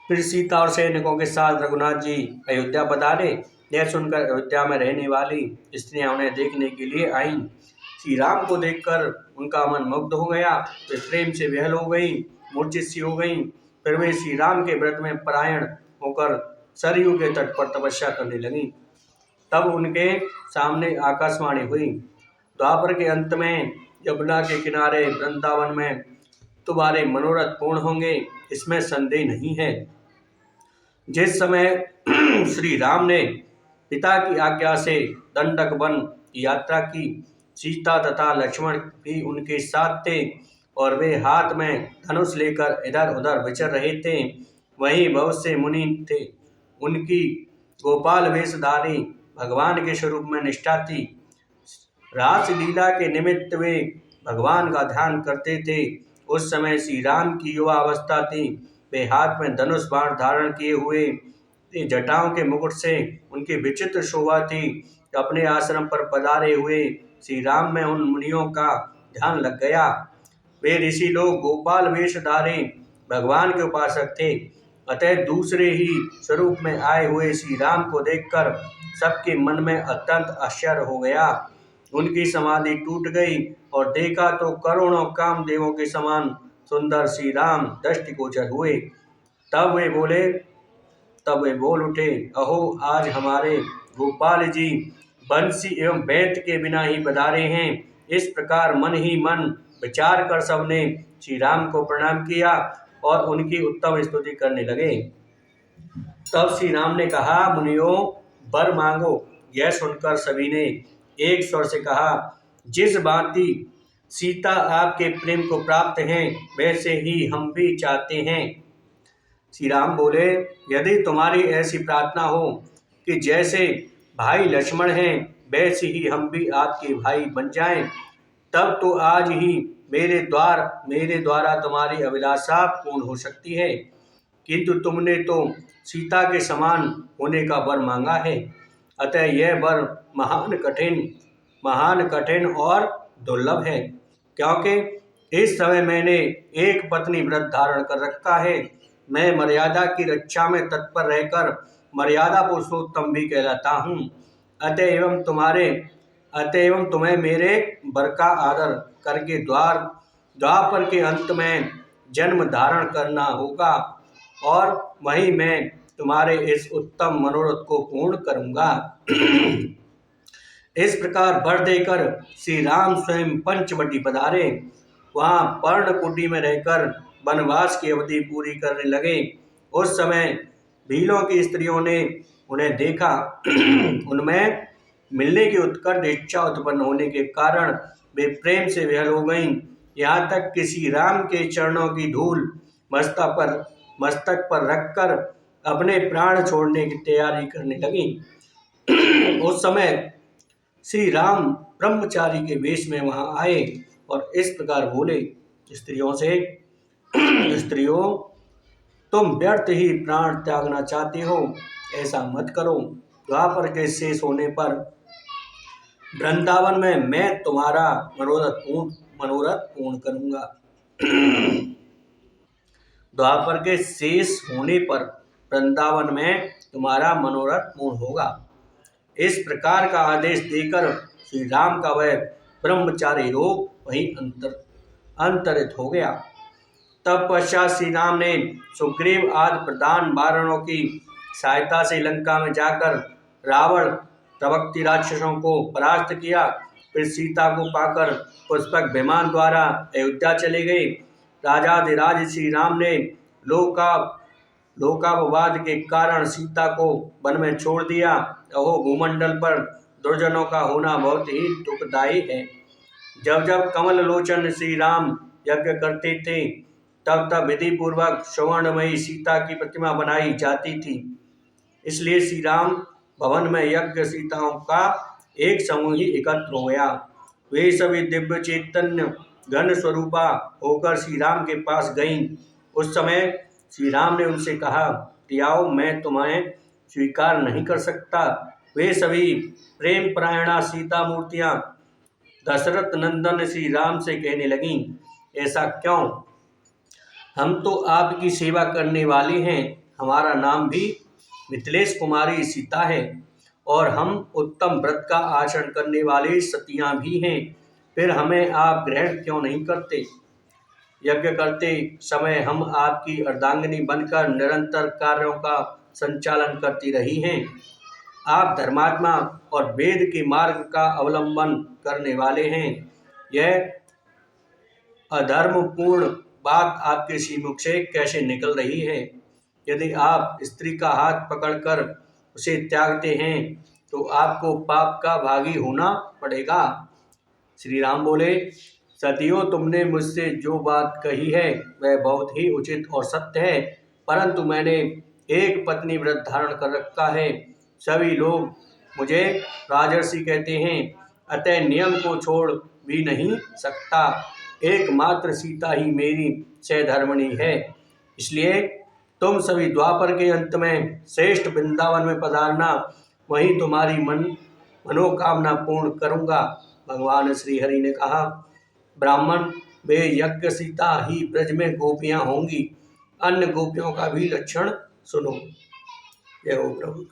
फिर सीता और सैनिकों के साथ रघुनाथ जी अयोध्या पधारे। यह सुनकर अयोध्या में रहने वाली स्त्रियां उन्हें देखने के लिए आईं। श्री राम को देखकर उनका मन मुग्ध हो गया। वे प्रेम से विह्वल हो गई, मूर्छित सी हो गई। फिर वे श्री राम के व्रत में परायण होकर सरयू के तट पर तपस्या करने लगी। तब उनके सामने आकाशवाणी हुई, द्वापर के अंत में यमुना के किनारे वृंदावन में तुम्हारे मनोरथ पूर्ण होंगे, इसमें संदेह नहीं है। जिस समय श्री राम ने पिता की आज्ञा से दंडक वन की यात्रा की, सीता तथा लक्ष्मण भी उनके साथ थे और वे हाथ में धनुष लेकर इधर उधर विचर रहे थे। वहीं बहुत से मुनि थे, उनकी गोपाल वेशधारी भगवान के स्वरूप में निष्ठा थी। रास लीला के निमित्त वे भगवान का ध्यान करते थे। उस समय श्री राम की युवा अवस्था थी। वे हाथ में धनुष बाण धारण किए हुए थे। जटाओं के मुकुट से उनकी विचित्र शोभा थी। अपने आश्रम पर पधारे हुए श्री राम में उन मुनियों का ध्यान लग गया। वे ऋषि लोग गोपाल वेशधारी भगवान के उपासक थे। अतः दूसरे ही स्वरूप में आए हुए श्री राम को देखकर सबके मन में अत्यंत आश्चर्य हो गया। उनकी समाधि टूट गई और देखा तो करोड़ों कामदेवों के समान सुंदर श्री राम दृष्टिगोचर हुए। तब वे बोल उठे, अहो आज हमारे गोपाल जी बंसी एवं बैत के बिना ही पधारे हैं। इस प्रकार मन ही मन विचार कर सबने श्री राम को प्रणाम किया और उनकी उत्तम स्तुति करने लगे। तब श्री राम ने कहा, मुनियों वर मांगो। यह सुनकर सभी ने एक स्वर से कहा, जिस भांति सीता आपके प्रेम को प्राप्त हैं, वैसे ही हम भी चाहते हैं। श्री राम बोले, यदि तुम्हारी ऐसी प्रार्थना हो कि जैसे भाई लक्ष्मण हैं वैसे ही हम भी आपके भाई बन जाएं, तब तो आज ही मेरे द्वारा तुम्हारी अभिलाषा पूर्ण हो सकती है। किंतु तुमने तो सीता के समान होने का वर मांगा है। अतः यह वर महान कठिन और दुर्लभ है, क्योंकि इस समय मैंने एक पत्नी व्रत धारण कर रखा है। मैं मर्यादा की रक्षा में तत्पर रहकर मर्यादा पुरुषोत्तम भी कहलाता हूँ। अतएव तुम्हें मेरे वर का आदर करके द्वापर के अंत में जन्म धारण करना होगा और वहीं मैं तुम्हारे इस उत्तम मनोरथ को पूर्ण करूँगा। इस प्रकार वर देकर श्री राम स्वयं पंचवटी पधारे। वहाँ पर्णकुटी में रहकर वनवास की अवधि पूरी करने लगे। उस समय भीलों की स्त्रियों ने उन्हें देखा। उनमें मिलने की उत्कट इच्छा उत्पन्न होने के कारण वे प्रेम से विह्वल हो गईं। यहाँ तक कि श्री राम के चरणों की धूल मस्तक पर रखकर अपने प्राण छोड़ने की तैयारी करने लगी। उस समय श्री राम ब्रह्मचारी के वेश में वहां आए और इस प्रकार बोले, स्त्रियों से, स्त्रियों तुम व्यर्थ ही प्राण त्यागना चाहती हो, ऐसा मत करो। द्वापर के शेष होने पर वृंदावन में मैं तुम्हारा मनोरथ पूर्ण करूंगा। द्वापर के शेष होने पर वृंदावन में तुम्हारा मनोरथ पूर्ण होगा। इस प्रकार का आदेश देकर श्री राम का वह ब्रह्मचारी रूप वहीं अंतरित हो गया। तब पश्चात श्री राम ने सुग्रीव आदि प्रधान वानरों की सहायता से लंका में जाकर रावण प्रवक्ति राक्षसों को परास्त किया। फिर सीता को पाकर पुष्पक विमान द्वारा अयोध्या चले गए। राजाधिराज श्री राम ने लोकापवाद के कारण सीता को वन में छोड़ दिया। अहो भूमंडल पर दुर्जनों का होना बहुत ही दुखदायी है। जब जब कमल लोचन श्री राम यज्ञ करते थे, तब तब विधि पूर्वक स्वर्णमयी सीता की प्रतिमा बनाई जाती थी। इसलिए श्री राम भवन में यज्ञ सीताओं का एक समूह ही एकत्र हो गया। वे सभी दिव्य चैतन्य घन स्वरूपा होकर श्री राम के पास गईं। उस समय श्री राम ने उनसे कहा, प्रियाओ मैं तुम्हें स्वीकार नहीं कर सकता। वे सभी प्रेम परायणा सीता मूर्तियां दशरथ नंदन श्री राम से कहने लगीं, ऐसा क्यों? हम तो आपकी सेवा करने वाले हैं। हमारा नाम भी मिथिलेश कुमारी सीता है और हम उत्तम व्रत का आचरण करने वाले सतियां भी हैं। फिर हमें आप ग्रहण क्यों नहीं करते? यज्ञ करते समय हम आपकी अर्धांगिनी बनकर निरंतर कार्यों का संचालन करती रही हैं। आप धर्मात्मा और वेद के मार्ग का अवलंबन करने वाले हैं। यह अधर्मपूर्ण बात आपके श्रीमुख से कैसे निकल रही है? यदि आप स्त्री का हाथ पकड़कर उसे त्यागते हैं तो आपको पाप का भागी होना पड़ेगा। श्री राम बोले, सतियों, तुमने मुझसे जो बात कही है वह बहुत ही उचित और सत्य है, परंतु मैंने एक पत्नी व्रत धारण कर रखा है। सभी लोग मुझे राजर्षि कहते हैं, अतः नियम को छोड़ भी नहीं सकता। एकमात्र सीता ही मेरी सहधर्मिणी है। इसलिए तुम सभी द्वापर के अंत में श्रेष्ठ वृंदावन में पधारना, वहीं तुम्हारी मनोकामना पूर्ण करूँगा। भगवान श्री हरि ने कहा, ब्राह्मण, वे यज्ञ सीता ही ब्रज में गोपियाँ होंगी। अन्य गोपियों का भी लक्षण सुनो। जय हो प्रभु।